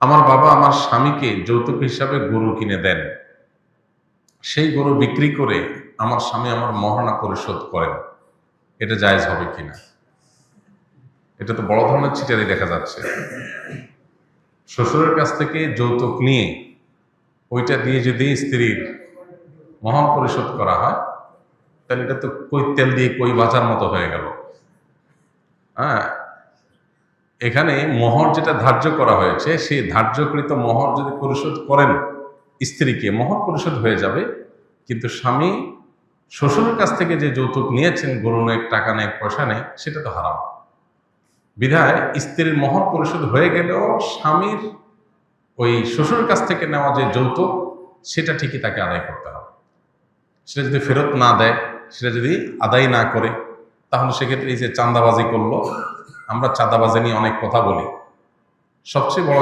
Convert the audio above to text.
আমার বাবা আমার স্বামীকে যৌতুক হিসাবে গরু কিনে দেন। সেই গরু বিক্রি করে আমার স্বামী আমার মহারণা পরিশোধ করেন। এটা জায়েজ হবে কিনা? এটা তো বড় ধরনের চিটারি দেখা যাচ্ছে। শ্বশুরের কাছ থেকে যৌতুক নিয়ে ওইটা দিয়ে যদি স্ত্রীর মহান পরিশোধ করা হয়, তাহলে এটা তো কই তেল দিয়ে কই ভাজার মতো হয়ে গেল। হ্যাঁ, এখানে মোহর যেটা ধার্য করা হয়েছে, সেই ধার্যকৃত মোহর যদি পরিশোধ করেন স্ত্রীকে, মোহর পরিশোধ হয়ে যাবে। কিন্তু স্বামী শ্বশুরের কাছ থেকে যে যৌতুক নিয়েছেন, গরু নেক, টাকা নেক, পয়সা নেই, সেটা তো হারাম। বিধায় স্ত্রীর মোহর পরিশোধ হয়ে গেলেও স্বামীর ওই শ্বশুরের কাছ থেকে নেওয়া যে যৌতুক, সেটা ঠিকই তাকে আদায় করতে হবে। সেটা যদি ফেরত না দেয়, সেটা যদি আদায় না করে, তাহলে সেক্ষেত্রে এই যে চাঁদাবাজি করলো, আমরা চাঁদাবাজি নিয়ে অনেক কথা বলি, সবচেয়ে বড়